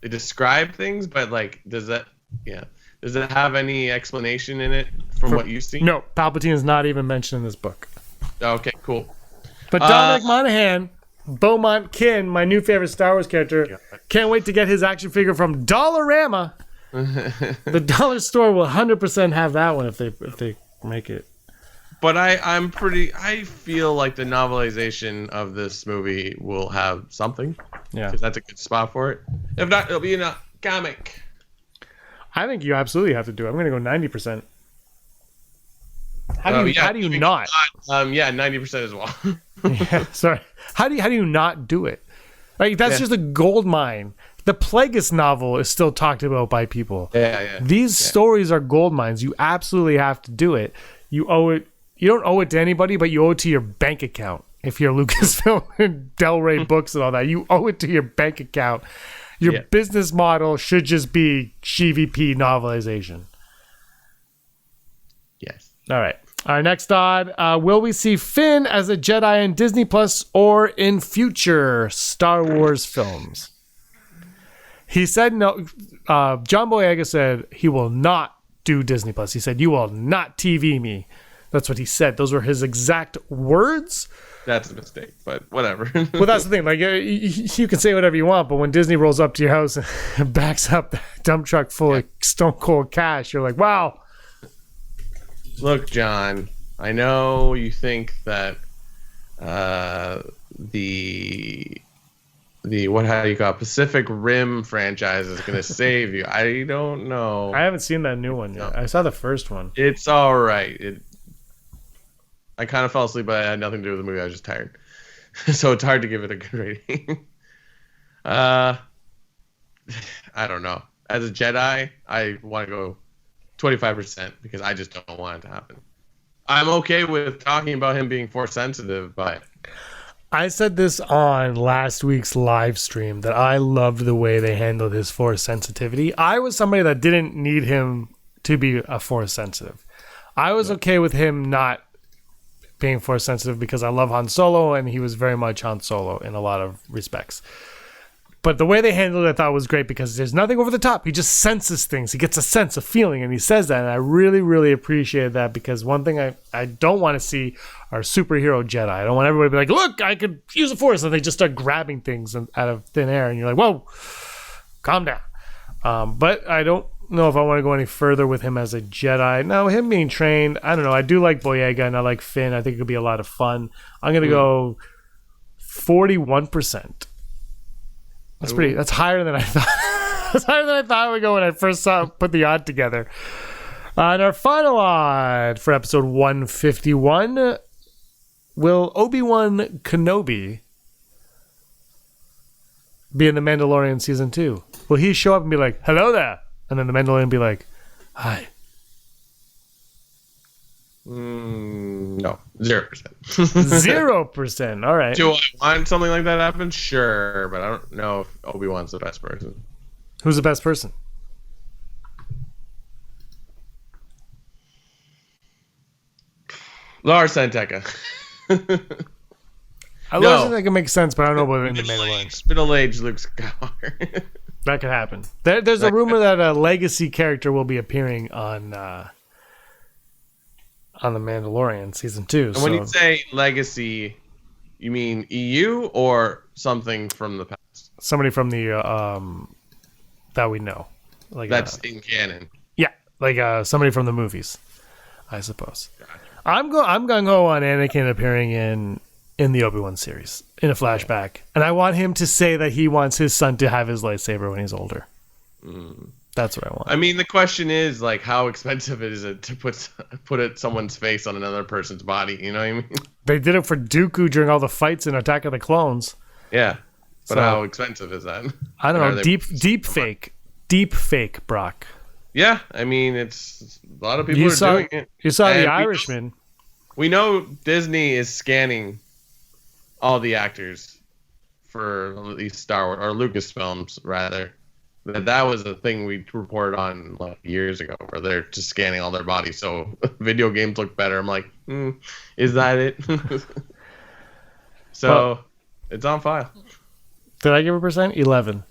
they describe things, but does it have any explanation in it from what you've seen? No, Palpatine is not even mentioned in this book. Okay, cool. But Dominic Monaghan, Beaumont Kin, my new favorite Star Wars character, can't wait to get his action figure from Dollarama. The dollar store will 100% have that one if they make it. But I feel like the novelization of this movie will have something. Yeah. Because that's a good spot for it. If not, it'll be in a comic. I think you absolutely have to do it. I'm going to go 90%. How do you not? 90% as well. Yeah, sorry. How do you not do it? Like, that's just a gold mine. The Plagueis novel is still talked about by people. Yeah. These stories are gold mines. You absolutely have to do it. You owe it. You don't owe it to anybody, but you owe it to your bank account. If you're Lucasfilm and Del Rey Books and all that, you owe it to your bank account. Your business model should just be SheVP novelization. Yes. All right. Our next odd, will we see Finn as a Jedi in Disney Plus or in future Star Wars films? He said no. John Boyega said he will not do Disney Plus. He said, you will not TV me. That's what he said. Those were his exact words. That's a mistake, but whatever. Well, that's the thing. Like, you can say whatever you want, but when Disney rolls up to your house and backs up a dump truck full of stone cold cash, you're like, wow. Look, John, I know you think that the how do you call it, Pacific Rim franchise is going to save you. I don't know. I haven't seen that new one yet. I saw the first one. It's all right. I kind of fell asleep, but it had nothing to do with the movie. I was just tired. So it's hard to give it a good rating. I don't know. As a Jedi, I want to go 25% because I just don't want it to happen. I'm okay with talking about him being Force sensitive, but I said this on last week's live stream that I loved the way they handled his Force sensitivity. I was somebody that didn't need him to be a Force sensitive. I was okay with him not being Force sensitive because I love Han Solo, and he was very much Han Solo in a lot of respects. But the way they handled it I thought was great because there's nothing over the top. He just senses things. He gets a sense of feeling, and he says that. And I really, really appreciated that because one thing I don't want to see are superhero Jedi. I don't want everybody to be like, look, I could use the Force. And they just start grabbing things out of thin air. And you're like, whoa, calm down. But I don't know if I want to go any further with him as a Jedi. Now, him being trained, I don't know. I do like Boyega and I like Finn. I think it could be a lot of fun. I'm going to go 41%. That's higher than I thought. That's higher than I thought it would go when I first put the odd together. And our final odd for episode 151, will Obi-Wan Kenobi be in The Mandalorian Season 2? Will he show up and be like, hello there? And then the Mandalorian be like, hi. No, 0%. 0%. All right. Do I want something like that to happen? Sure, but I don't know if Obi-Wan's the best person. Who's the best person? Lars Santeca. I don't think it makes sense, but I don't know about in The Mandalorian. Middle-aged Luke Skywalker. That could happen. There's a rumor that a legacy character will be appearing on The Mandalorian Season 2. And when you say legacy, you mean EU or something from the past? Somebody from the that we know. Like that's in canon. Yeah, like somebody from the movies, I suppose. Gotcha. I'm gung-ho on Anakin appearing in the Obi-Wan series in a flashback. And I want him to say that he wants his son to have his lightsaber when he's older. That's what I want. I mean, the question is, like, how expensive is it to put someone's face on another person's body? You know what I mean? They did it for Dooku during all the fights in Attack of the Clones. Yeah. But how expensive is that? I don't know. Deep fake, Brock. Yeah. I mean, it's a lot of people are doing it. You saw The Irishman. We know Disney is scanning all the actors for at least Star Wars, or Lucasfilms, rather. That was a thing we reported on years ago, where they're just scanning all their bodies so video games look better. I'm like, is that it? So it's on file. Did I give a percent? 11.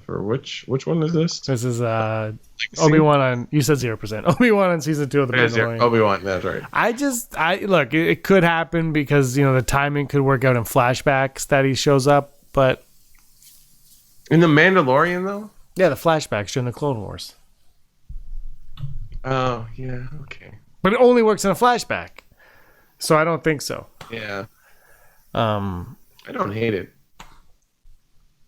For which one is this? This is Obi-Wan on. You said 0%. Obi-Wan on Season 2 of The Mandalorian. Obi-Wan, that's right. Look. It could happen because the timing could work out in flashbacks that he shows up, but. In The Mandalorian, though? Yeah, the flashbacks during the Clone Wars. Oh, yeah, okay. But it only works in a flashback. So I don't think so. Yeah. I don't hate it.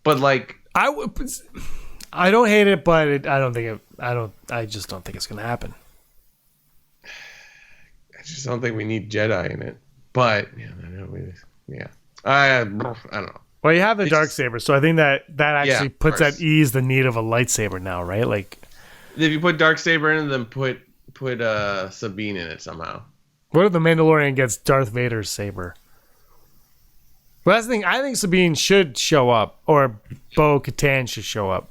But, like... I don't hate it, but I just don't think it's going to happen. I just don't think we need Jedi in it. But, I don't know. Well, you have the Darksaber, so I think that actually puts at ease the need of a lightsaber now, right? Like, if you put Darksaber in it, then put Sabine in it somehow. What if the Mandalorian gets Darth Vader's saber? Well, that's the thing. I think Sabine should show up, or Bo-Katan should show up.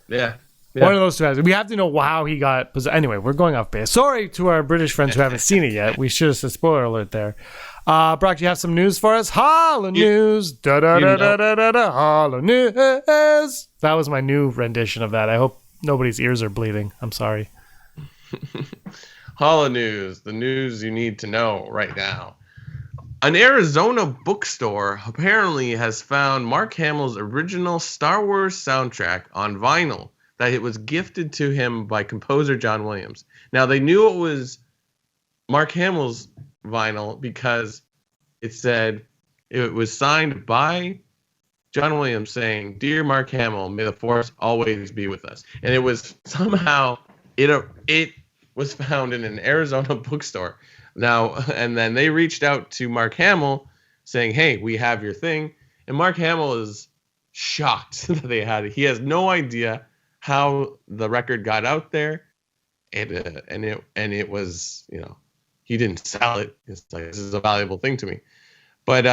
Yeah. One of those two has. We have to know how he got possessed. Anyway, we're going off base. Sorry to our British friends who haven't seen it yet. We should have said spoiler alert there. Brock, do you have some news for us? Holla news. Da-da-da-da-da-da-da. Holla news. That was my new rendition of that. I hope nobody's ears are bleeding. I'm sorry. Holla news. The news you need to know right now. An Arizona bookstore apparently has found Mark Hamill's original Star Wars soundtrack on vinyl that it was gifted to him by composer John Williams. Now, they knew it was Mark Hamill's vinyl because it said It was signed by John Williams saying, "Dear Mark Hamill, may the Force always be with us." And it was somehow it was found in an Arizona bookstore. Now, and then they reached out to Mark Hamill saying, "Hey, we have your thing." And Mark Hamill is shocked that they had it. He has no idea how the record got out there, and it was, he didn't sell it. It's like, this is a valuable thing to me. But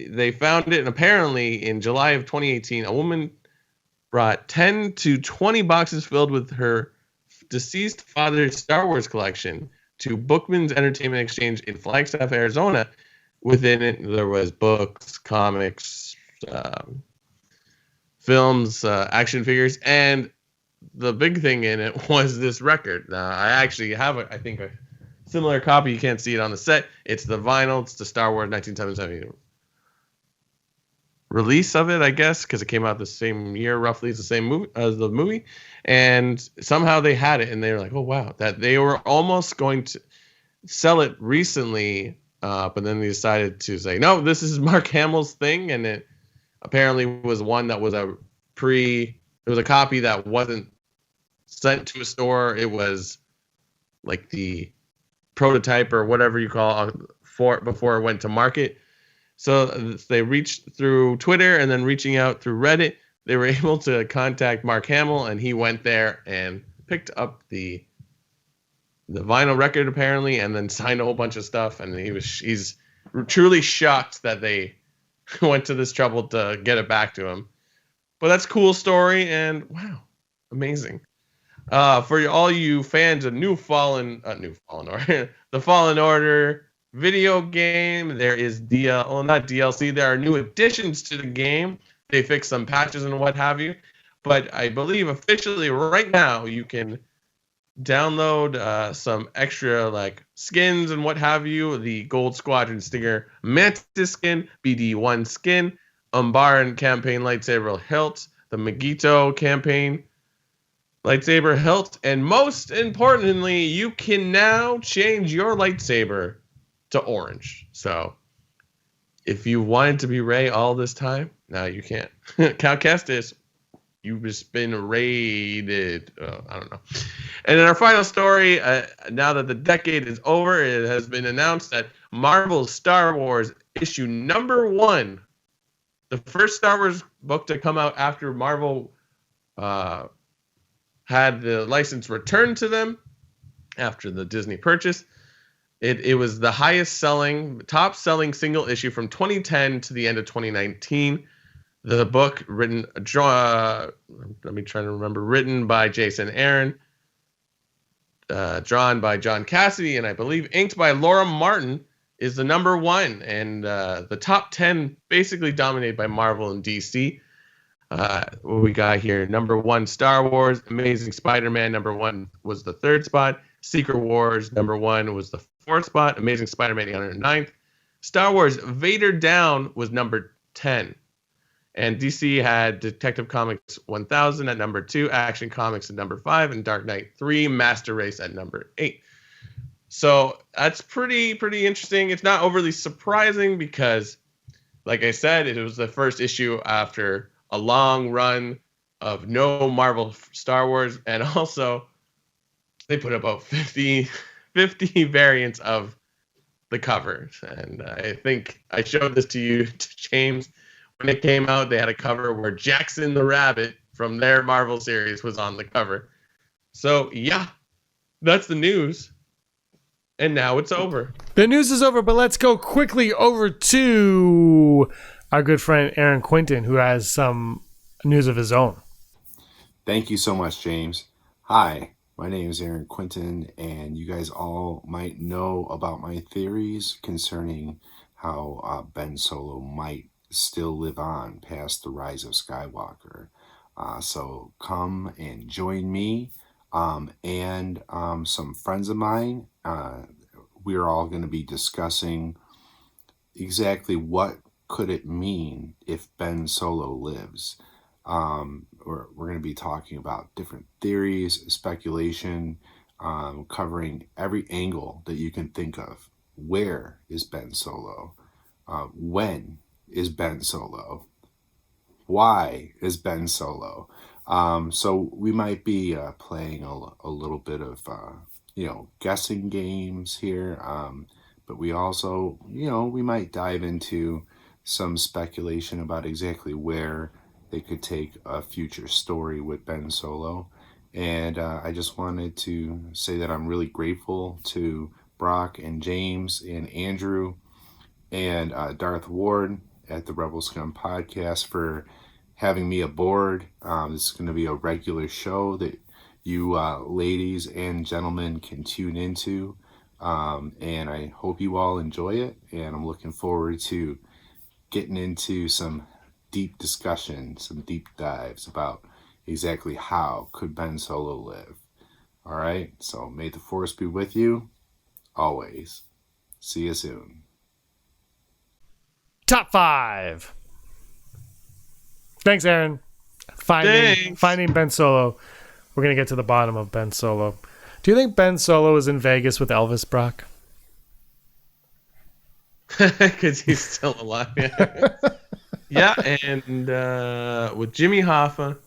they found it, and apparently in July of 2018, a woman brought 10 to 20 boxes filled with her deceased father's Star Wars collection to Bookman's Entertainment Exchange in Flagstaff, Arizona. Within it, there was books, comics, films, action figures, and the big thing in it was this record. Now, I actually have, I think, a similar copy. You can't see it on the set. It's the vinyl. It's the Star Wars 1977 release of it, I guess, because it came out the same year, roughly. It's the same movie as the movie. And somehow they had it, and they were like, oh, wow. That they were almost going to sell it recently, but then they decided to say, no, this is Mark Hamill's thing. And it apparently was one that was it was a copy that wasn't sent to a store. It was like the prototype or whatever you call it before it went to market. So they reached through Twitter, and then reaching out through Reddit, they were able to contact Mark Hamill, and he went there and picked up the vinyl record apparently, and then signed a whole bunch of stuff. And he's truly shocked that they went to this trouble to get it back to him. But that's a cool story, and wow, amazing. For all you fans of the Fallen Order video game, there is not DLC. There are new additions to the game. They fixed some patches and what have you. But I believe officially right now you can download some extra like skins and what have you. The Gold Squadron Stinger Mantis skin, BD1 skin, Umbaran campaign lightsaber hilt, the Megito campaign lightsaber hilt, and most importantly, you can now change your lightsaber to orange. So if you wanted to be Rey all this time, now you can't. Cal Kestis, you've just been raided. I don't know. And in our final story, now that the decade is over, it has been announced that Marvel's Star Wars issue number 1, the first Star Wars book to come out after Marvel had the license returned to them after the Disney purchase. It was the top selling single issue from 2010 to the end of 2019. The book written by Jason Aaron, drawn by John Cassidy, and I believe inked by Laura Martin, is the number 1. And the top 10 basically dominated by Marvel and DC. What we got here, number 1, Star Wars. Amazing Spider-Man, number 1 was the 3rd spot. Secret Wars, number 1 was the 4th spot. Amazing Spider-Man, 109th. Star Wars Vader Down was number 10. And DC had Detective Comics 1000 at number 2, Action Comics at number 5, and Dark Knight 3, Master Race at number 8. So that's pretty interesting. It's not overly surprising because, like I said, it was the first issue after a long run of no Marvel Star Wars, and also they put about 50 variants of the covers. And I think I showed this to you, to James, when it came out. They had a cover where Jackson the Rabbit from their Marvel series was on the cover. So yeah, that's the news. And now it's over. The news is over, but let's go quickly over to our good friend Aaron Quinton, who has some news of his own. Thank you so much, James. Hi, my name is Aaron Quinton, and you guys all might know about my theories concerning how Ben Solo might still live on past the rise of Skywalker. So come and join me and some friends of mine. We're all going to be discussing exactly what could it mean if Ben Solo lives. We're going to be talking about different theories, speculation, covering every angle that you can think of. Where is Ben Solo? When is Ben Solo? Why is Ben Solo? So we might be playing a little bit of, guessing games here. But we also, we might dive into some speculation about exactly where they could take a future story with Ben Solo. And I just wanted to say that I'm really grateful to Brock and James and Andrew and Darth Ward at the Rebel Scum podcast for having me aboard. This is going to be a regular show that you ladies and gentlemen can tune into. And I hope you all enjoy it. And I'm looking forward to getting into some deep discussion, some deep dives about exactly how could Ben Solo live. All right. So may the force be with you always. See you soon. Top 5. Thanks, Aaron. Finding Ben Solo. We're going to get to the bottom of Ben Solo. Do you think Ben Solo is in Vegas with Elvis, Brock? Because he's still alive. Yeah, and with Jimmy Hoffa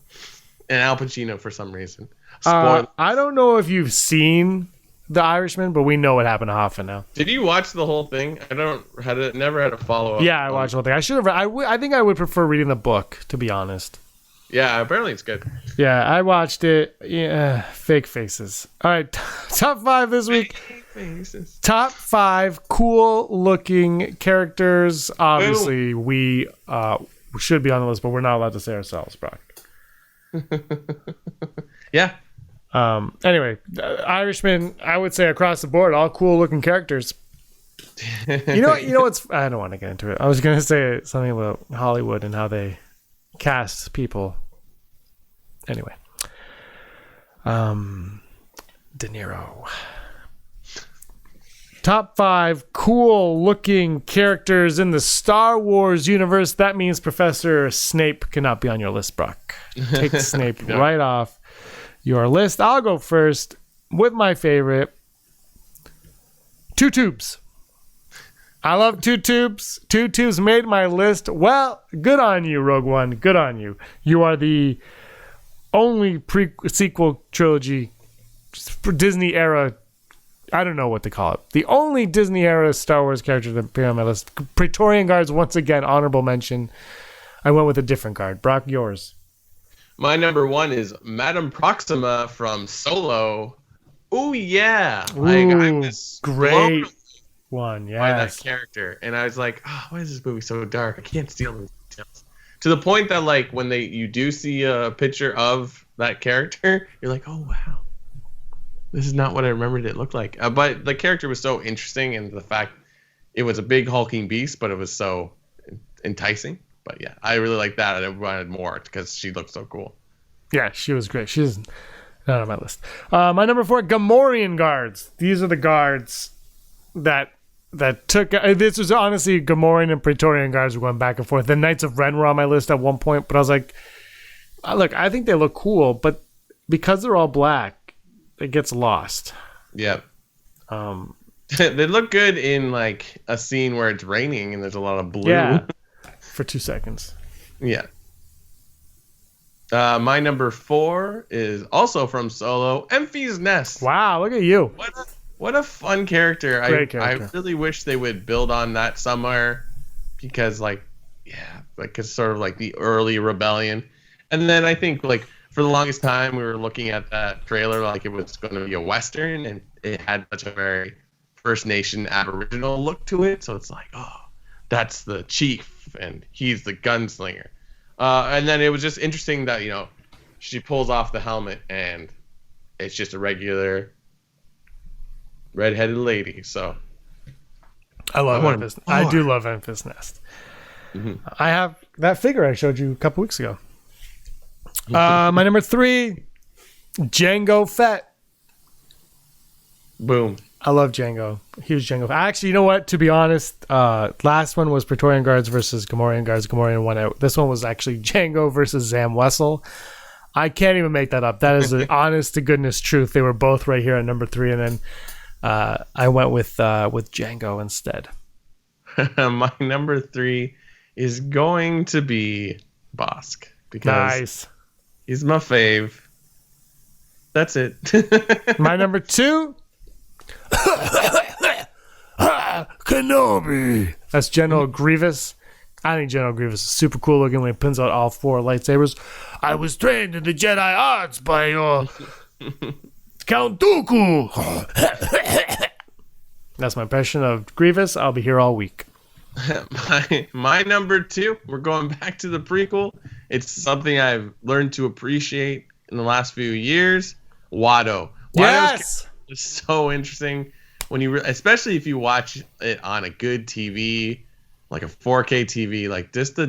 and Al Pacino for some reason. Spoiler. I don't know if you've seen The Irishman, but we know what happened to Hoffa now. Did you watch the whole thing? Never had a follow-up. Yeah, I watched the whole thing. I should have. I think I would prefer reading the book, to be honest. Yeah, apparently it's good. Yeah, I watched it. Yeah, fake faces. All right, top 5 this week. Fake faces. Top 5 cool-looking characters. Obviously, we should be on the list, but we're not allowed to say ourselves, Brock. Yeah. Anyway, Irishman, I would say across the board, all cool-looking characters. You know what's... I don't want to get into it. I was going to say something about Hollywood and how they cast people. Anyway. De Niro. Top 5 cool-looking characters in the Star Wars universe. That means Professor Snape cannot be on your list, Brock. Take Snape right off your list. I'll go first with my favorite, Two Tubes. I love Two Tubes. Two Tubes made my list. Well, good on you, Rogue One. Good on you. You are the only sequel trilogy Disney era. I don't know what to call it. The only Disney era Star Wars character to appear on my list. Praetorian Guards, once again, honorable mention. I went with a different guard. Brock, yours. My number 1 is Madame Proxima from Solo. Oh yeah. I was great one, yeah. By that character. And I was like, why is this movie so dark? I can't steal the details. To the point that like when you do see a picture of that character, you're like, oh wow. This is not what I remembered it looked like. But the character was so interesting, and the fact it was a big hulking beast, but it was so enticing. But yeah, I really like that. I wanted more because she looked so cool. Yeah, she was great. She's not on my list. My number 4, Gamorrean guards. These are the guards that took... this was honestly, Gamorrean and Praetorian guards were going back and forth. The Knights of Ren were on my list at one point, but I was like, look, I think they look cool, but because they're all black, it gets lost. Yep. They look good in like a scene where it's raining and there's a lot of blue. Yeah, for 2 seconds. Yeah. My number 4 is also from Solo, Enfys Nest. Wow, look at you. What a fun character. Great character. I really wish they would build on that somewhere because it's sort of like the early rebellion. And then I think like for the longest time we were looking at that trailer like it was going to be a Western, and it had such a very First Nation Aboriginal look to it. So it's like, oh, that's the chief and he's the gunslinger. And then it was just interesting that, she pulls off the helmet and it's just a regular redheaded lady. So I love Enfys. I do love Enfys Nest. Mm-hmm. I have that figure I showed you a couple weeks ago. My number 3, Jango Fett. Boom. I love Jango. Huge Jango. Actually, you know what? To be honest, last one was Praetorian Guards versus Gamorrean Guards. Gamorrean won out. This one was actually Jango versus Zam Wessel. I can't even make that up. That is the honest to goodness truth. They were both right here at number 3, and then I went with Jango instead. My number 3 is going to be Bosk because Nice. he's my fave. That's it. My number 2. Kenobi. That's General Grievous. I think General Grievous is super cool looking when he pins out all 4 lightsabers. I was trained in the Jedi arts by Count Dooku. That's my impression of Grievous. I'll be here all week. my number 2, we're going back to the prequel. It's something I've learned to appreciate in the last few years. Watto. Yes. It's so interesting when you, especially if you watch it on a good TV, like a 4K TV, like just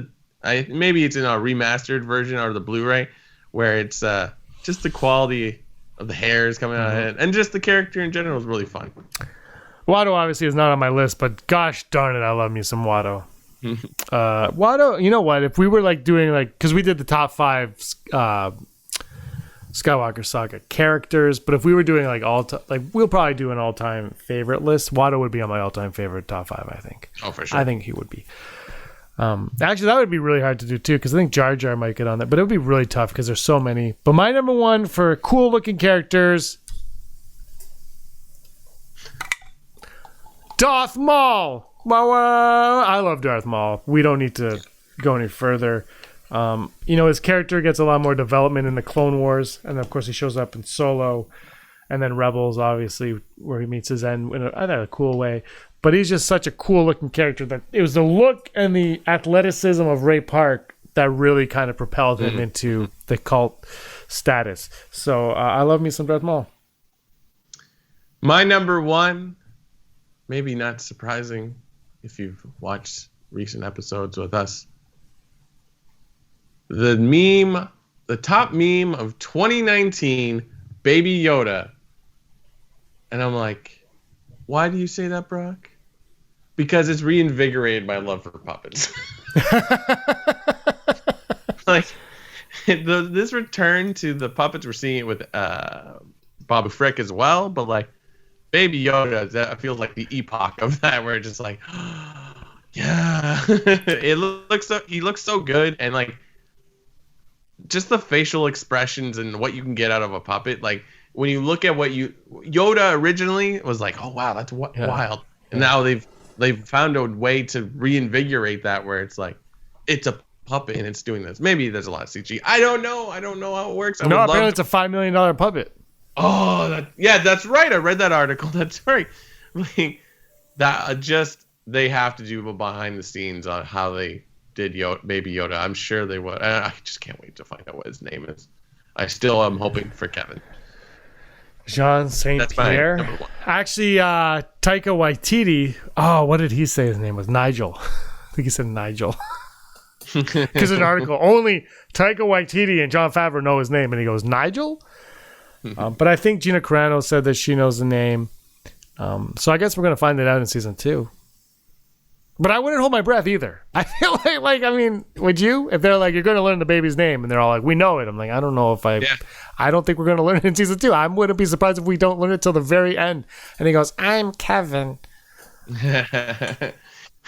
maybe it's in a remastered version or the Blu-ray, where it's just the quality of the hairs coming out of it, and just the character in general is really fun. Watto obviously is not on my list, but gosh darn it, I love me some Watto. Watto, you know what? If we were like doing because we did the top 5 Skywalker Saga characters, but if we were doing we'll probably do an all-time favorite list. Watto would be on my all-time favorite top 5, I think. Oh, for sure. I think he would be. Actually, that would be really hard to do too, because I think Jar Jar might get on that, but it would be really tough because there's so many. But my number 1 for cool-looking characters, Darth Maul. I love Darth Maul. We don't need to go any further. His character gets a lot more development in the Clone Wars, and then of course he shows up in Solo, and then Rebels, obviously, where he meets his end in a cool way. But he's just such a cool-looking character that it was the look and the athleticism of Ray Park that really kind of propelled him into the cult status. So I love me some Darth Maul. My number 1, maybe not surprising if you've watched recent episodes with us, the top meme of 2019, Baby Yoda. And I'm like, why do you say that, Brock? Because it's reinvigorated my love for puppets. This return to the puppets, we're seeing it with Babu Frick as well, but Baby Yoda, that feels like the epoch of that, where it's just yeah. He looks so good, and just the facial expressions and what you can get out of a puppet. When you look at Yoda originally was oh wow, that's wild. And now they've found a way to reinvigorate that, where it's it's a puppet and it's doing this. Maybe there's a lot of CG. I don't know how it works. Apparently it's a $5 million puppet. Oh, that's right. I read that article. That's right. They have to do behind the scenes on how they did Baby Yoda. I'm sure they would. I just can't wait to find out what his name is. I still am hoping for Kevin. Jean St. Pierre. Actually, Taika Waititi. Oh, what did he say his name was? Nigel. I think he said Nigel. Because an article, only Taika Waititi and Jon Favreau know his name, and he goes, Nigel? But I think Gina Carano said that she knows the name. So I guess we're going to find it out in season 2. But I wouldn't hold my breath either. I feel would you? If they're you're going to learn the baby's name, and they're all we know it. I'm I don't know if I don't think we're going to learn it in season 2. I wouldn't be surprised if we don't learn it till the very end. And he goes, I'm Kevin.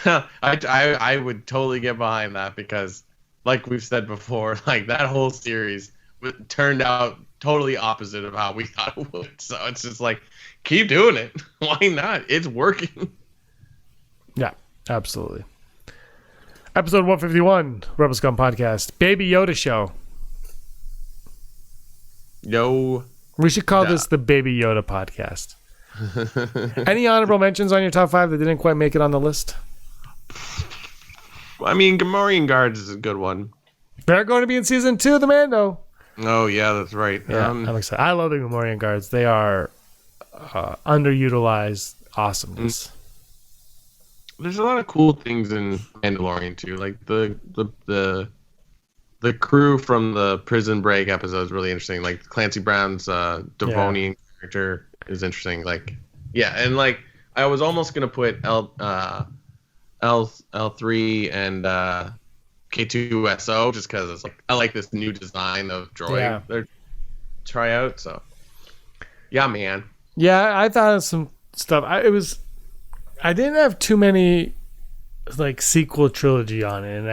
I would totally get behind that, because like we've said before, that whole series turned out totally opposite of how we thought it would. So it's just keep doing it. Why not? It's working. Yeah, absolutely. Episode 151, Rebel Scum Podcast, Baby Yoda Show. Yo. We should call this the Baby Yoda Podcast. Any honorable mentions on your top 5 that didn't quite make it on the list? Gamorrean Guards is a good one. They're going to be in season 2 of the Mando. Oh, yeah, that's right. Yeah, I'm excited. I love the Gamorrean Guards. They are underutilized awesomeness. There's a lot of cool things in Mandalorian too, the crew from the Prison Break episode is really interesting. Clancy Brown's Devonian character is interesting. And I was almost gonna put L3 and K2SO just because it's I like this new design of droid they're try out. So yeah, man. Yeah, I thought of some stuff. I didn't have too many like sequel trilogy on it, and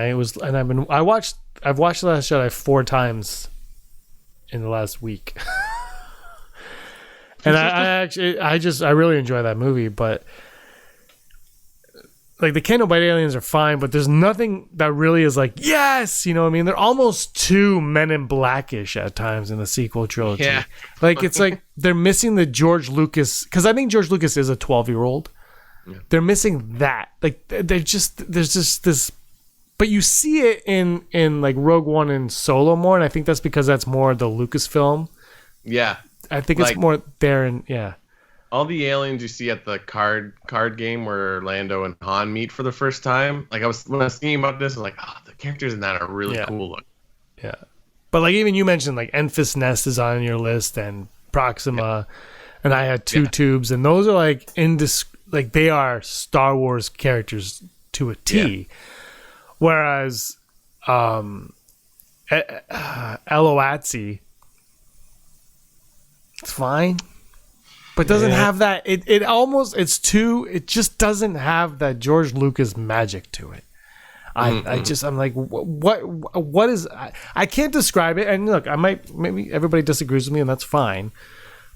I've watched The Last Jedi 4 times in the last week. And I really enjoy that movie, but like the Canto Bite aliens are fine, but there's nothing that really is like, yes, you know what I mean? They're almost too Men in Blackish at times in the sequel trilogy. Yeah. Like it's like they're missing the George Lucas, because I think George Lucas is a 12-year-old. Yeah. They're missing that. Like there's just this, but you see it in like Rogue One and Solo more, and I think that's because that's more the Lucasfilm. Yeah. I think it's more there, and yeah. All the aliens you see at the card game where Lando and Han meet for the first time. Like when I was thinking about this, I was like, oh, the characters in that are really cool looking. Yeah, but like even you mentioned, like Enfys Nest is on your list, and Proxima, and I had two tubes, and those are like like they are Star Wars characters to a T. Yeah. Whereas, Eloatsi, it's fine. But doesn't have that. It just doesn't have that George Lucas magic to it. I'm like, what is? I can't describe it. And look, maybe everybody disagrees with me, and that's fine.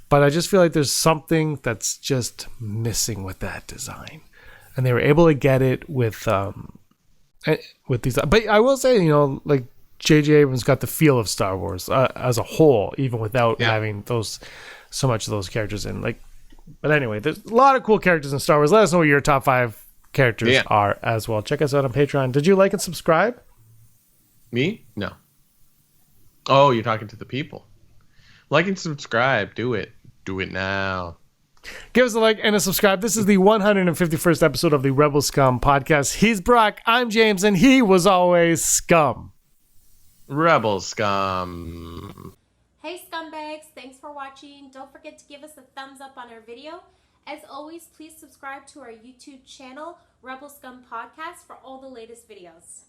But I just feel like there's something that's just missing with that design, and they were able to get it with these. But I will say, like J.J. Abrams got the feel of Star Wars as a whole, even without having so much of those characters in. Like, but anyway, there's a lot of cool characters in Star Wars. Let us know what your top 5 characters are as well. Check us out on Patreon. Did you like and subscribe? Me? No. Oh, you're talking to the people. Like and subscribe. Do it. Do it now. Give us a like and a subscribe. This is the 151st episode of the Rebel Scum podcast. He's Brock. I'm James, and he was always Scum. Rebel Scum. Hey scumbags, thanks for watching. Don't forget to give us a thumbs up on our video. As always, please subscribe to our YouTube channel, Rebel Scum Podcast, for all the latest videos.